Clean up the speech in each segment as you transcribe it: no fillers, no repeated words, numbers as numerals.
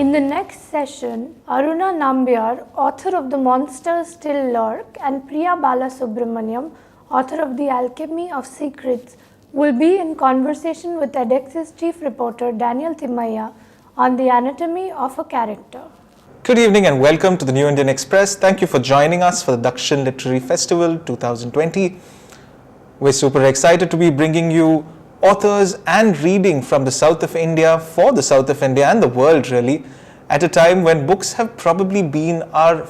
In the next session, Aruna Nambiar, author of The Monsters Still Lurk, and Priya Balasubramanian, author of The Alchemy of Secrets, will be in conversation with edX's chief reporter Daniel Thimayya on the anatomy of a character. Good evening and welcome to the New Indian Express. Thank you for joining us for the Dakshin Literary Festival 2020. We're super excited to be bringing you authors and reading from the south of India, for the south of India and the world really, at a time when books have probably been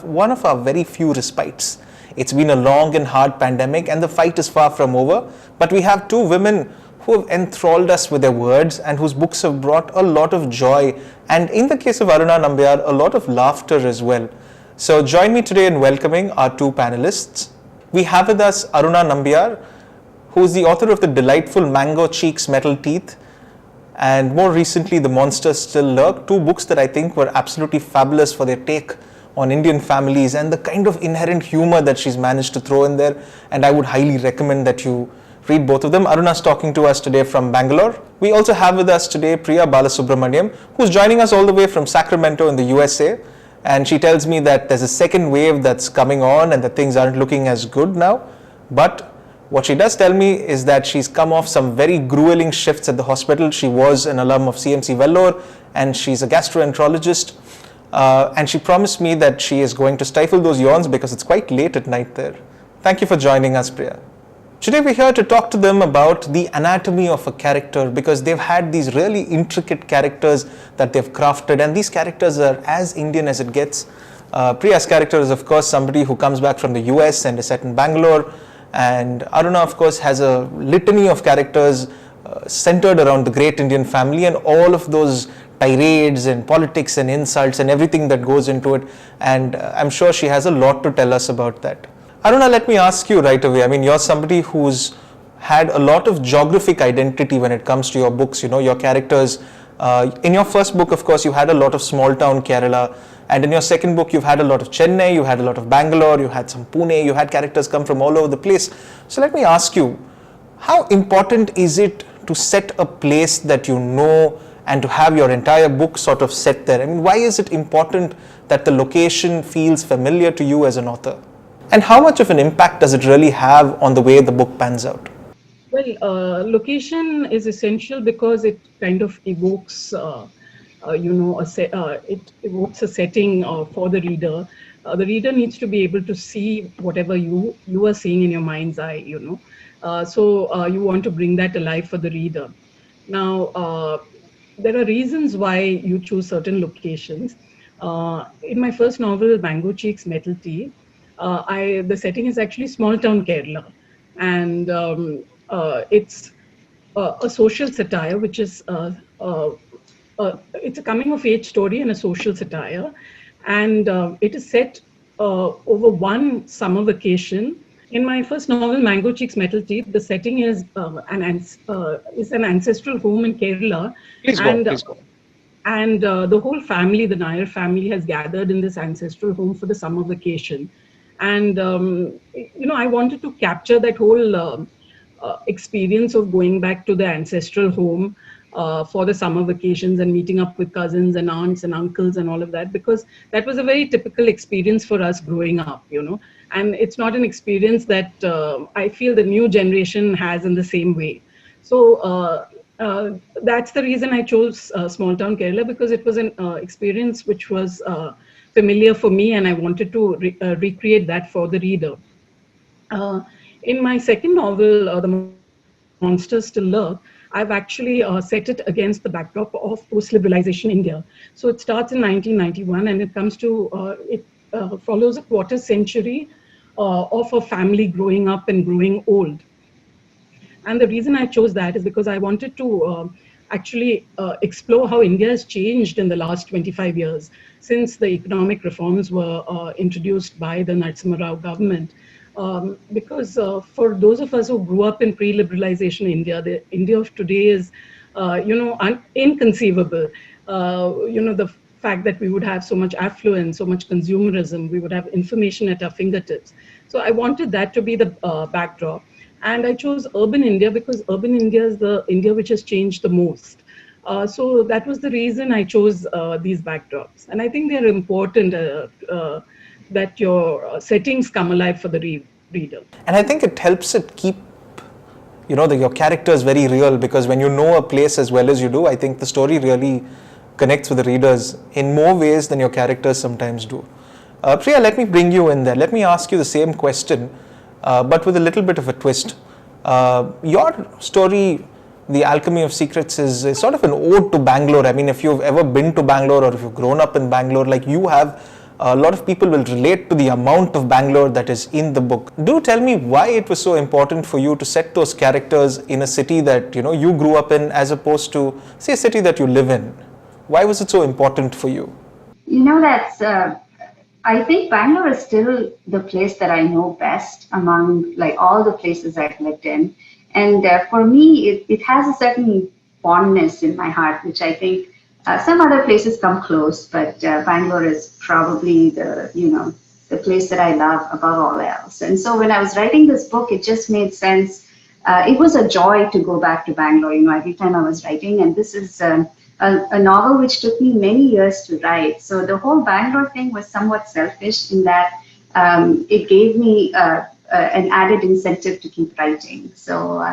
one of our very few respites. It's been a long and hard pandemic and the fight is far from over, but we have two women who have enthralled us with their words and whose books have brought a lot of joy, and in the case of Aruna Nambiar, a lot of laughter as well. So join me today in welcoming our two panelists. We have with us Aruna Nambiar, who is the author of the delightful Mango Cheeks, Metal Teeth, and more recently The Monsters Still Lurk, two books that I think were absolutely fabulous for their take on Indian families and the kind of inherent humor that she's managed to throw in there, and I would highly recommend that you read both of them. Aruna's talking to us today from Bangalore. We also have with us today Priya Balasubramanian, who's joining us all the way from Sacramento in the USA, and she tells me that there's a second wave that's coming on and that things aren't looking as good now, but what she does tell me is that she's come off some very grueling shifts at the hospital. She was an alum of CMC Vellore and she's a gastroenterologist, and she promised me that she is going to stifle those yawns because it's quite late at night there. Thank you for joining us, Priya. Today we're here to talk to them about the anatomy of a character, because they've had these really intricate characters that they've crafted, and these characters are as Indian as it gets. Priya's character is of course somebody who comes back from the US and is set in Bangalore, and Aruna of course has a litany of characters centered around the great Indian family and all of those tirades and politics and insults and everything that goes into it, and I'm sure she has a lot to tell us about that. Aruna, let me ask you right away. I mean, you're somebody who's had a lot of geographic identity when it comes to your books, your characters. In your first book, of course, you had a lot of small town Kerala, and in your second book, you've had a lot of Chennai, you had a lot of Bangalore, you had some Pune, you had characters come from all over the place. So let me ask you, how important is it to set a place that you know and to have your entire book sort of set there? I mean, why is it important that the location feels familiar to you as an author? And how much of an impact does it really have on the way the book pans out? Well, location is essential because it kind of evokes, it evokes a setting for the reader. The reader needs to be able to see whatever you are seeing in your mind's eye, So you want to bring that alive for the reader. Now, there are reasons why you choose certain locations. In my first novel, Mango Cheeks, Metal Teeth, the setting is actually small town Kerala, and it's a social satire, which is it's a coming of age story and a social satire, and it is set over one summer vacation. In my first novel, Mango Cheeks, Metal Teeth, the setting is an ancestral home in Kerala. Please go. And the whole family, the Nair family, has gathered in this ancestral home for the summer vacation. And, I wanted to capture that whole experience of going back to the ancestral home for the summer vacations and meeting up with cousins and aunts and uncles and all of that, because that was a very typical experience for us growing up, and it's not an experience that I feel the new generation has in the same way. So that's the reason I chose small town Kerala, because it was an experience which was familiar for me, and I wanted to recreate that for the reader. In my second novel, The Monsters Still Lurk, I've actually set it against the backdrop of post-liberalization India. So it starts in 1991, and it comes to, it follows a quarter century of a family growing up and growing old. And the reason I chose that is because I wanted to actually explore how India has changed in the last 25 years since the economic reforms were introduced by the Narasimha Rao government. Because for those of us who grew up in pre-liberalization India, the India of today is, inconceivable. The fact that we would have so much affluence, so much consumerism, we would have information at our fingertips. So I wanted that to be the backdrop. And I chose urban India because urban India is the India which has changed the most. So that was the reason I chose these backdrops. And I think they're important that your settings come alive for the reader. And I think it helps it keep, your characters very real, because when you know a place as well as you do, I think the story really connects with the readers in more ways than your characters sometimes do. Priya, let me bring you in there. Let me ask you the same question, but with a little bit of a twist. Your story, The Alchemy of Secrets, is sort of an ode to Bangalore. I mean, if you've ever been to Bangalore or if you've grown up in Bangalore, like you have, a lot of people will relate to the amount of Bangalore that is in the book. Do tell me why it was so important for you to set those characters in a city that you grew up in, as opposed to, say, a city that you live in. Why was it so important for you? That's, I think Bangalore is still the place that I know best among like all the places I've lived in. And for me, it has a certain fondness in my heart, which I think some other places come close, but Bangalore is probably the place that I love above all else. And so when I was writing this book, it just made sense. It was a joy to go back to Bangalore, every time I was writing. And this is a novel which took me many years to write. So the whole Bangalore thing was somewhat selfish in that it gave me an added incentive to keep writing. So,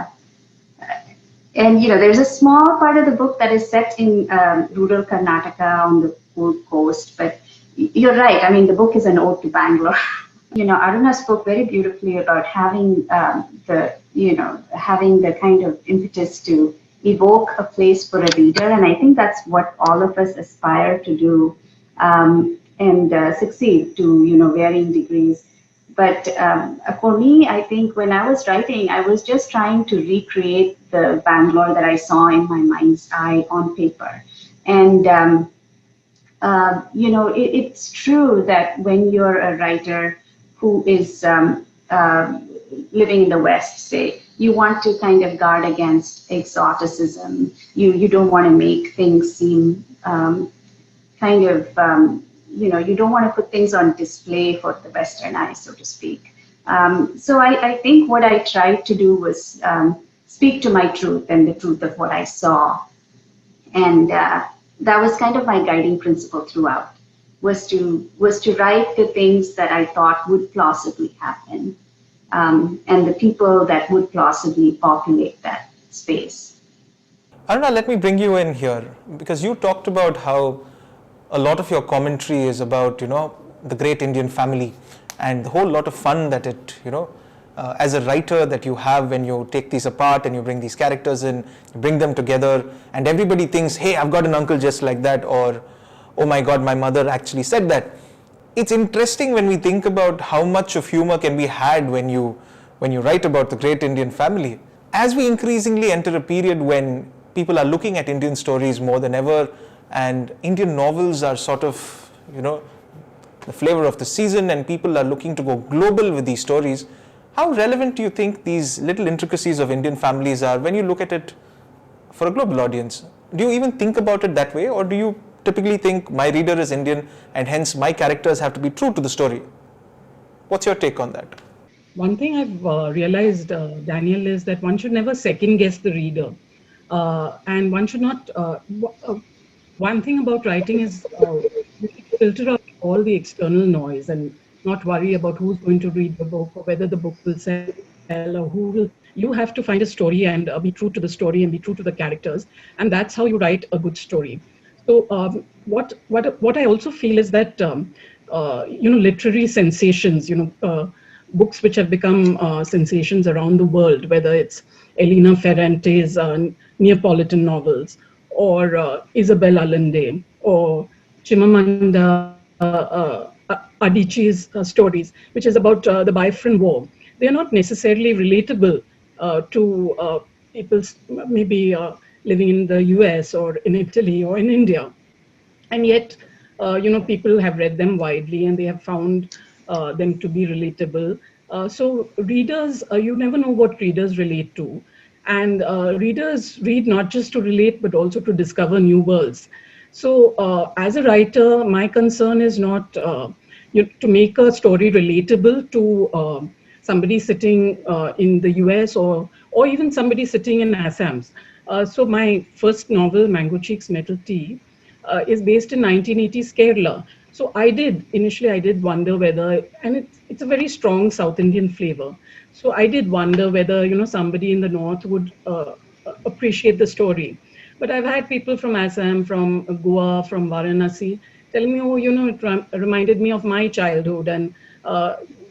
and there's a small part of the book that is set in rural Karnataka on the Gold Coast, but you're right. I mean, the book is an ode to Bangalore. Aruna spoke very beautifully about having having the kind of impetus to evoke a place for a reader, and I think that's what all of us aspire to do and succeed to varying degrees. But for me, I think when I was writing, I was just trying to recreate the Bangalore that I saw in my mind's eye on paper. And, it's true that when you're a writer who is living in the West, say, you want to kind of guard against exoticism. You don't want to make things seem you don't want to put things on display for the Western eye, so to speak. So I think what I tried to do was speak to my truth and the truth of what I saw. And that was kind of my guiding principle throughout, was to write the things that I thought would plausibly happen, and the people that would plausibly populate that space. Aruna, let me bring you in here, because you talked about how a lot of your commentary is about, the great Indian family and the whole lot of fun that it, as a writer that you have when you take these apart and you bring these characters in, you bring them together, and everybody thinks, hey, I've got an uncle just like that, or, oh my God, my mother actually said that. It's interesting when we think about how much of humor can be had when you write about the great Indian family. As we increasingly enter a period when people are looking at Indian stories more than ever, and Indian novels are sort of, the flavor of the season, and people are looking to go global with these stories, how relevant do you think these little intricacies of Indian families are when you look at it for a global audience? Do you even think about it that way, or do you typically think my reader is Indian and hence my characters have to be true to the story? What's your take on that? One thing I've realized, Daniel, is that one should never second guess the reader. And one should not, one thing about writing is filter out all the external noise and not worry about who's going to read the book or whether the book will sell or who will. You have to find a story and be true to the story and be true to the characters. And that's how you write a good story. So what I also feel is that, literary sensations, books which have become sensations around the world, whether it's Elena Ferrante's Neapolitan novels, or Isabel Allende, or Chimamanda Adichie's stories, which is about the Biafran War. They are not necessarily relatable to people maybe living in the US or in Italy or in India. And yet, people have read them widely and they have found them to be relatable. So readers, you never know what readers relate to. And readers read not just to relate, but also to discover new worlds. So as a writer, my concern is not to make a story relatable to somebody sitting in the US or even somebody sitting in Assam. So my first novel, Mango Cheeks Metal Tea, is based in 1980s Kerala. So initially I did wonder whether, and it's a very strong South Indian flavor. So I did wonder whether, somebody in the North would appreciate the story. But I've had people from Assam, from Goa, from Varanasi telling me, oh, it reminded me of my childhood, and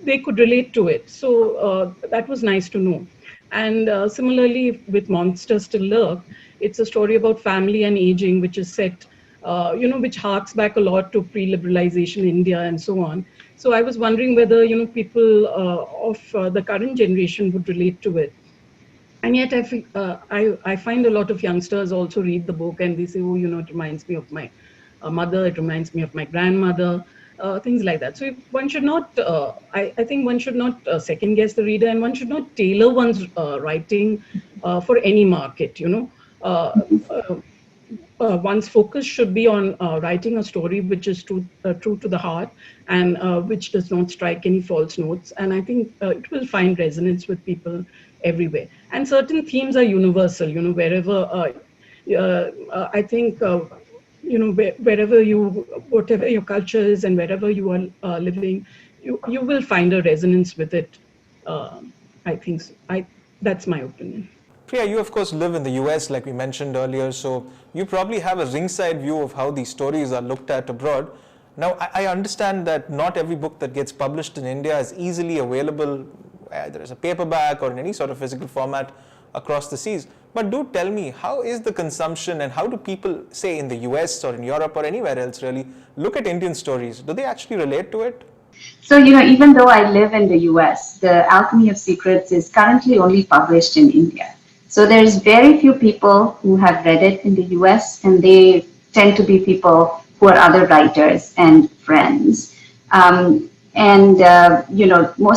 they could relate to it. So that was nice to know. And similarly, with Monsters Still Lurk, it's a story about family and aging, which is set, which harks back a lot to pre-liberalization India and so on. So I was wondering whether, people of the current generation would relate to it. And yet I find a lot of youngsters also read the book and they say, oh, it reminds me of my mother, it reminds me of my grandmother, things like that. So one should not, I think one should not second guess the reader, and one should not tailor one's writing for any market, one's focus should be on writing a story which is true to the heart, and which does not strike any false notes. And I think it will find resonance with people everywhere. And certain themes are universal, wherever, I think, wherever whatever your culture is and wherever you are living, you will find a resonance with it. I think so. That's my opinion. Priya, you of course live in the US, like we mentioned earlier, so you probably have a ringside view of how these stories are looked at abroad. Now, I understand that not every book that gets published in India is easily available, either as a paperback or in any sort of physical format across the seas. But do tell me, how is the consumption, and how do people, say in the US or in Europe or anywhere else really, look at Indian stories? Do they actually relate to it? So, even though I live in the US, the Alchemy of Secrets is currently only published in India. So there's very few people who have read it in the US, and they tend to be people who are other writers and friends. Most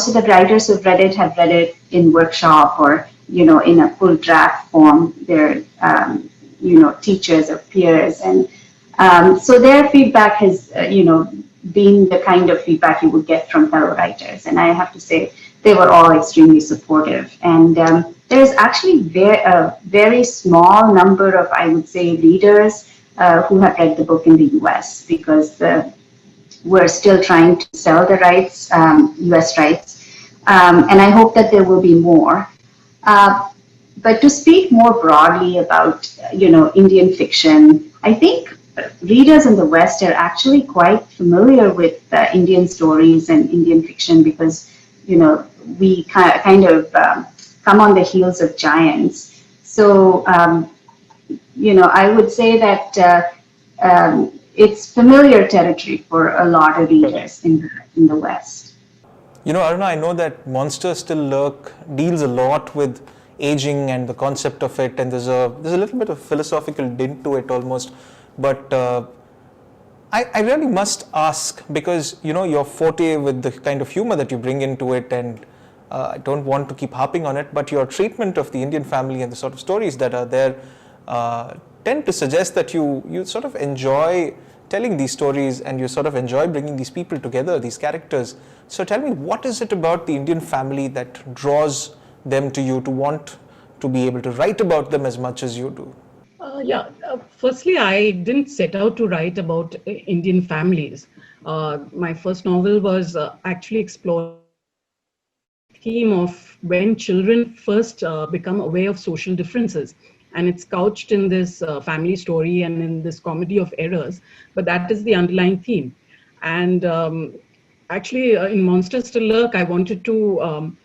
of the writers who've read it have read it in workshop or, in a full draft form. They're, teachers or peers. And so their feedback has, been the kind of feedback you would get from fellow writers. And I have to say, they were all extremely supportive. And there's actually a very small number of, I would say, readers who have read the book in the US, because we're still trying to sell the rights, US rights. And I hope that there will be more. But to speak more broadly about, Indian fiction, I think readers in the West are actually quite familiar with Indian stories and Indian fiction, because, we kind of come on the heels of giants. So, I would say that it's familiar territory for a lot of readers in the West. Aruna, I know that Monsters Still Lurk deals a lot with aging and the concept of it, and there's a little bit of philosophical dint to it almost. But I really must ask, because your forte with the kind of humor that you bring into it, and I don't want to keep harping on it, but your treatment of the Indian family and the sort of stories that are there tend to suggest that you sort of enjoy telling these stories, and you sort of enjoy bringing these people together, these characters. So tell me, what is it about the Indian family that draws them to you to want to be able to write about them as much as you do? Firstly, I didn't set out to write about Indian families. My first novel was actually exploring the theme of when children first become aware of social differences. And it's couched in this family story and in this comedy of errors, but that is the underlying theme. And actually, in Monsters Still Lurk, I wanted to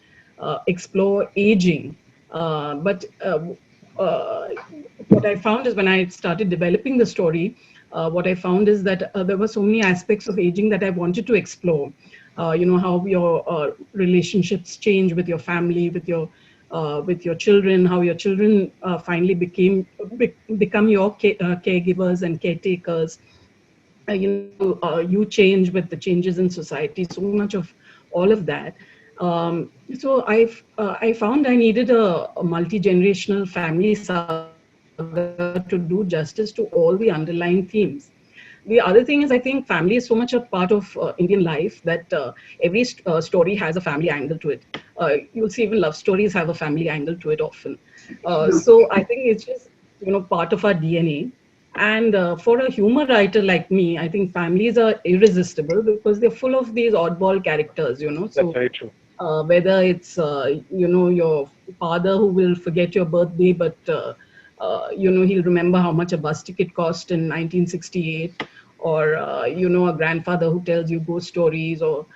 explore aging. But what I found is, when I started developing the story, what I found is that there were so many aspects of aging that I wanted to explore. How your relationships change with your family, with your children, how your children finally become your caregivers and caretakers. You change with the changes in society. So much of all of that. So I found I needed a multi-generational family saga to do justice to all the underlying themes. The other thing is, I think family is so much a part of Indian life that every story has a family angle to it. You'll see even love stories have a family angle to it often. So I think part of our DNA. And for a humor writer like me, I think families are irresistible because they're full of these oddball characters. That's very true. Whether it's your father who will forget your birthday, but he'll remember how much a bus ticket cost in 1968, or a grandfather who tells you ghost stories, or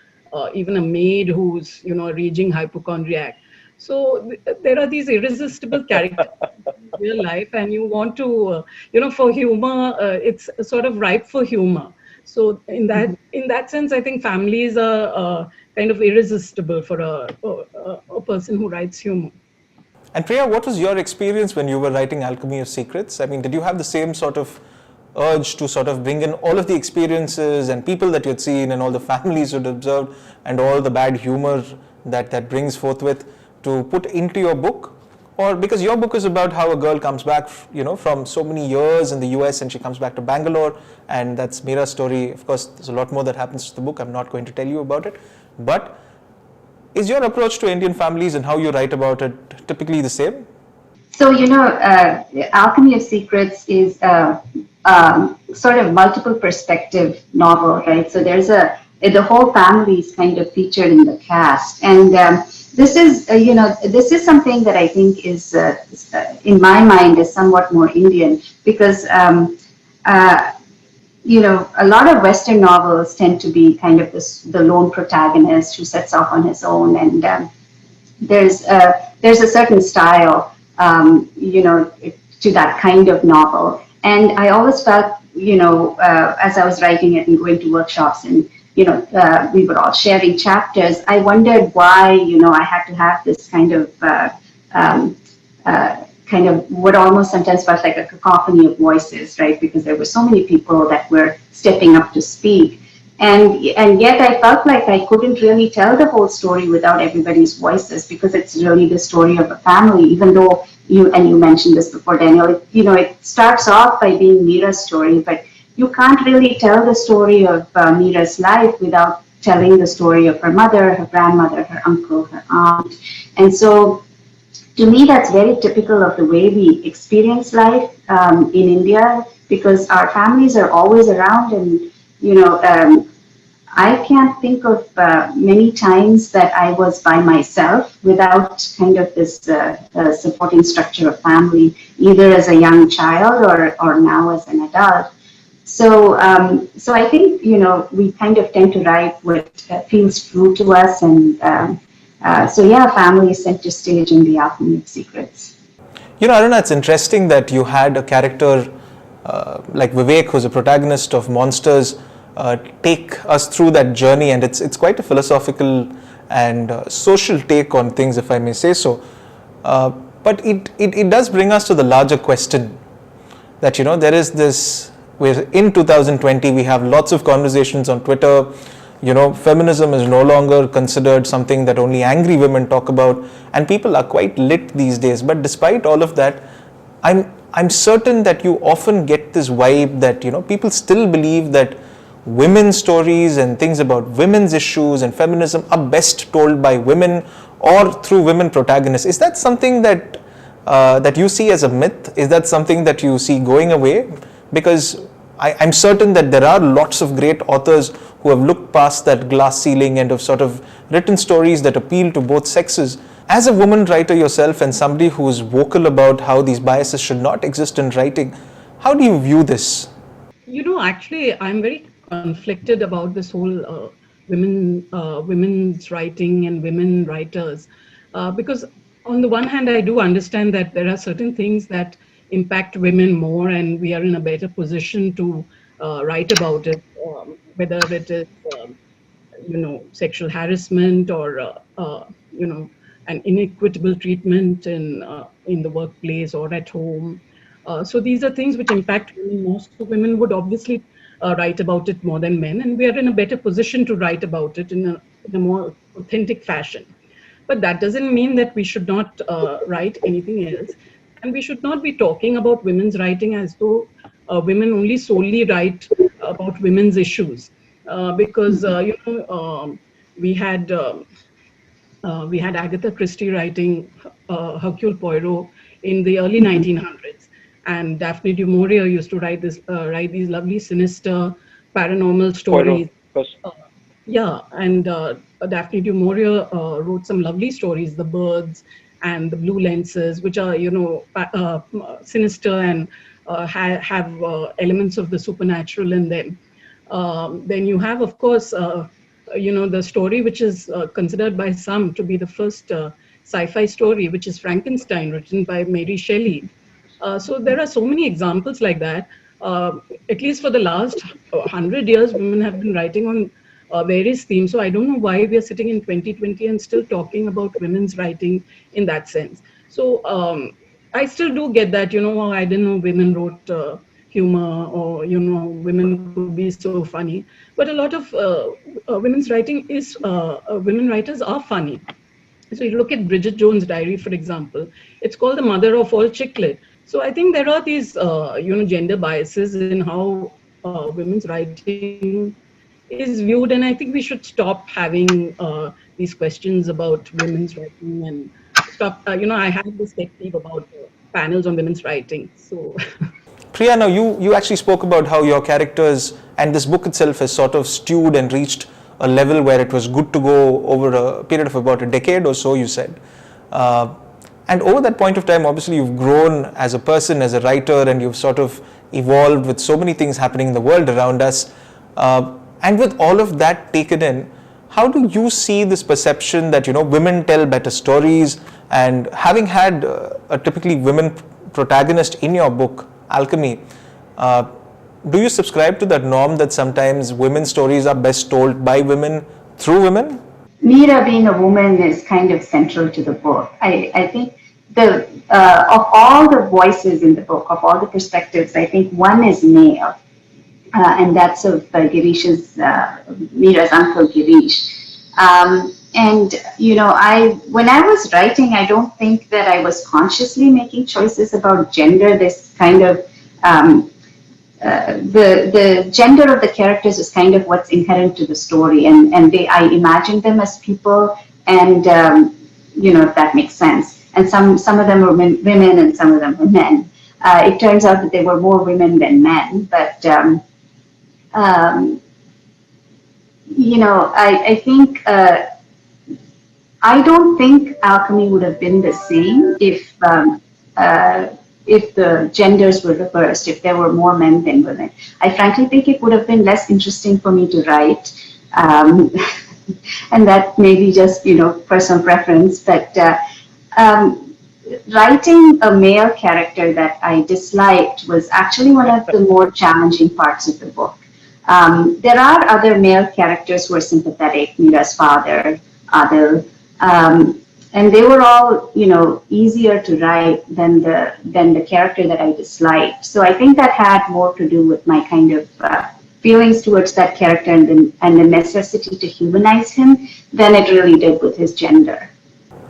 even a maid who's a raging hypochondriac. So there are these irresistible characters in real life, and you want to for humor, it's sort of ripe for humor. So in that sense, I think families are kind of irresistible for a person who writes humor. And Priya, what was your experience when you were writing Alchemy of Secrets? I mean, did you have the same sort of urge to sort of bring in all of the experiences and people that you'd seen and all the families you'd observed and all the bad humor that brings forthwith to put into your book? Or because your book is about how a girl comes back, from so many years in the US, and she comes back to Bangalore, and that's Meera's story. Of course, there's a lot more that happens to the book. I'm not going to tell you about it. But is your approach to Indian families and how you write about it typically the same? So, Alchemy of Secrets is a sort of multiple perspective novel, right? So the whole family is kind of featured in the cast. And this is something that I think is, in my mind, is somewhat more Indian because, a lot of Western novels tend to be kind of the lone protagonist who sets off on his own, and there's a certain style, to that kind of novel. And I always felt, as I was writing it and going to workshops, and we were all sharing chapters, I wondered why, I had to have this kind of what almost sometimes felt like a cacophony of voices, right? Because there were so many people that were stepping up to speak. And yet I felt like I couldn't really tell the whole story without everybody's voices, because it's really the story of a family, even though you mentioned this before, Daniel, it starts off by being Meera's story, but you can't really tell the story of Meera's life without telling the story of her mother, her grandmother, her uncle, her aunt. And so to me, that's very typical of the way we experience life in India, because our families are always around, and I can't think of many times that I was by myself without kind of this supporting structure of family, either as a young child or now as an adult. So I think we kind of tend to write what feels true to us, and family is center stage in the Alchemy of Secrets. Aruna, it's interesting that you had a character like Vivek, who's a protagonist of Monsters, take us through that journey, and it's quite a philosophical and social take on things, if I may say so. But it does bring us to the larger question that there is this. In 2020, we have lots of conversations on Twitter. Feminism is no longer considered something that only angry women talk about, and people are quite lit these days. But despite all of that, I'm certain that you often get this vibe that people still believe that women's stories and things about women's issues and feminism are best told by women or through women protagonists. Is that something that you see as a myth? Is that something that you see going away? Because I'm certain that there are lots of great authors who have looked past that glass ceiling and have sort of written stories that appeal to both sexes. As a woman writer yourself and somebody who is vocal about how these biases should not exist in writing, how do you view this? Actually, I'm very conflicted about this whole women's writing and women writers, because on the one hand, I do understand that there are certain things that impact women more, and we are in a better position to write about it, whether it is sexual harassment, or an inequitable treatment in the workplace or at home. So these are things which impact women most. So women would obviously write about it more than men, and we are in a better position to write about it in a more authentic fashion. But that doesn't mean that we should not write anything else, and we should not be talking about women's writing as though women only solely write about women's issues, because we had Agatha Christie writing Hercule Poirot in the early 1900s. and Daphne du Maurier used to write these lovely, sinister, paranormal stories. Yeah, and Daphne du Maurier wrote some lovely stories, The Birds and The Blue Lenses, which are, sinister and have elements of the supernatural in them. Then you have, of course, the story which is considered by some to be the first sci-fi story, which is Frankenstein, written by Mary Shelley. So there are so many examples like that. At least for the last 100 years, women have been writing on various themes. So I don't know why we are sitting in 2020 and still talking about women's writing in that sense. So I still do get that, I didn't know women wrote humor, or, women could be so funny. But a lot of women's writing is, women writers are funny. So you look at Bridget Jones' Diary, for example. It's called the mother of all chick lit. So I think there are these, gender biases in how women's writing is viewed, and I think we should stop having these questions about women's writing, and stop. I had this pet peeve about panels on women's writing. So. Priya, now you actually spoke about how your characters and this book itself has sort of stewed and reached a level where it was good to go over a period of about a decade or so, you said. And over that point of time, obviously you've grown as a person, as a writer, and you've sort of evolved with so many things happening in the world around us. And with all of that taken in, how do you see this perception that, women tell better stories? And having had a typically women protagonist in your book, Alchemy, do you subscribe to that norm that sometimes women's stories are best told by women through women? Meera being a woman is kind of central to the book. I think of all the voices in the book, of all the perspectives, I think one is male, and that's of Girish's, Meera's uncle Girish. And when I was writing, I don't think that I was consciously making choices about gender. This kind of the gender of the characters is kind of what's inherent to the story, and I imagined them as people, and if that makes sense. And some of them were women, and some of them were men. It turns out that they were more women than men, but I think I don't think Alchemy would have been the same if the genders were reversed, if there were more men than women. I frankly think it would have been less interesting for me to write. And that may be just, personal preference. But writing a male character that I disliked was actually one of the more challenging parts of the book. There are other male characters who are sympathetic, Meera's father, Adil, and they were all, easier to write than the character that I disliked. So I think that had more to do with my kind of feelings towards that character and the necessity to humanize him than it really did with his gender.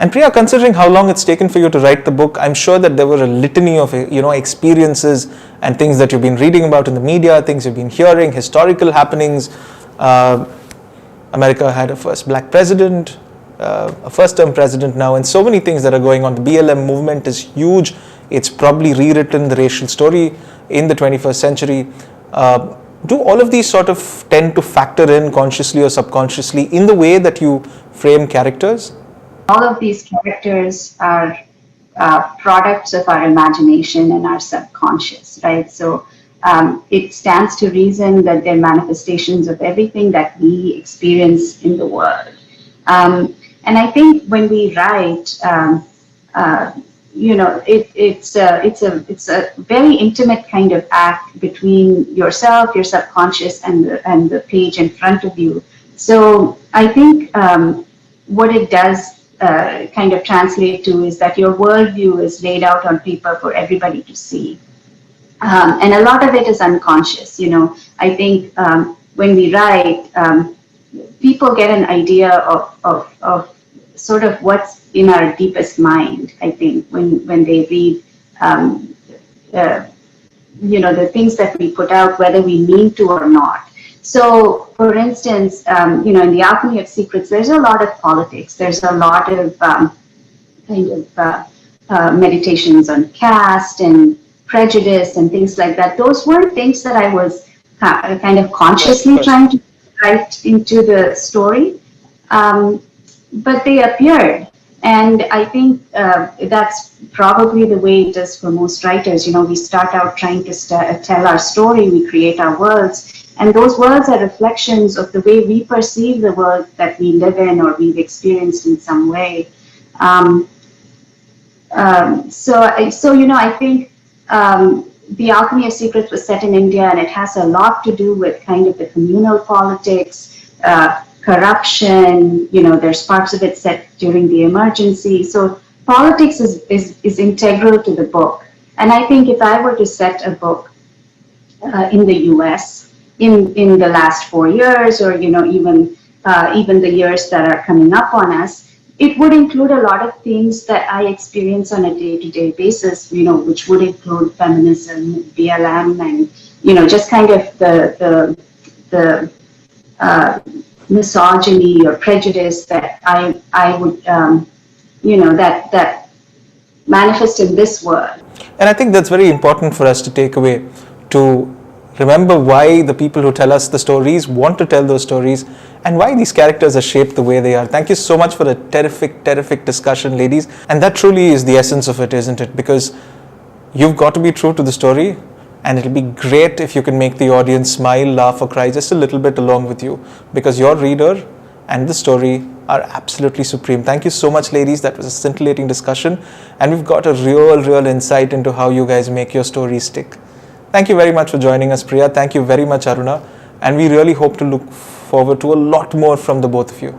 And Priya, considering how long it's taken for you to write the book, I'm sure that there were a litany of experiences and things that you've been reading about in the media, things you've been hearing, historical happenings. America had a first black president, a first-term president now, and so many things that are going on. The BLM movement is huge. It's probably rewritten the racial story in the 21st century. Do all of these sort of tend to factor in consciously or subconsciously in the way that you frame characters? All of these characters are products of our imagination and our subconscious, right? So it stands to reason that they're manifestations of everything that we experience in the world. And I think when we write, it's a very intimate kind of act between yourself, your subconscious, and the page in front of you. So I think what it does kind of translate to is that your worldview is laid out on paper for everybody to see. And a lot of it is unconscious. I think when we write, people get an idea of sort of what's in our deepest mind, I think, when they read, the things that we put out, whether we mean to or not. So, for instance, in the Alchemy of Secrets, there's a lot of politics. There's a lot of meditations on caste and prejudice and things like that. Those weren't things that I was kind of consciously trying to write into the story, but they appeared. And I think that's probably the way it is for most writers. You know, we start out trying to tell our story, we create our worlds, and those worlds are reflections of the way we perceive the world that we live in or we've experienced in some way. So you know, I think the Alchemy of Secrets was set in India, and it has a lot to do with kind of the communal politics, corruption. You know, there's parts of it set during the emergency. So politics is integral to the book. And I think if I were to set a book in the U.S. in the last 4 years, or you know, even the years that are coming up on us, it would include a lot of themes that I experience on a day-to-day basis, you know, which would include feminism, BLM, and, you know, just kind of the misogyny or prejudice that I would, you know, that manifest in this world. And I think that's very important for us to take away, to remember why the people who tell us the stories want to tell those stories, and why these characters are shaped the way they are. Thank you so much for a terrific discussion, ladies. And that truly is the essence of it, isn't it? Because you've got to be true to the story, and it'll be great if you can make the audience smile, laugh, or cry just a little bit along with you, because your reader and the story are absolutely supreme. Thank you so much, ladies. That was a scintillating discussion, and we've got a real insight into how you guys make your stories stick. Thank you very much for joining us, Priya. Thank you very much, Aruna. And we really hope to look forward to a lot more from the both of you.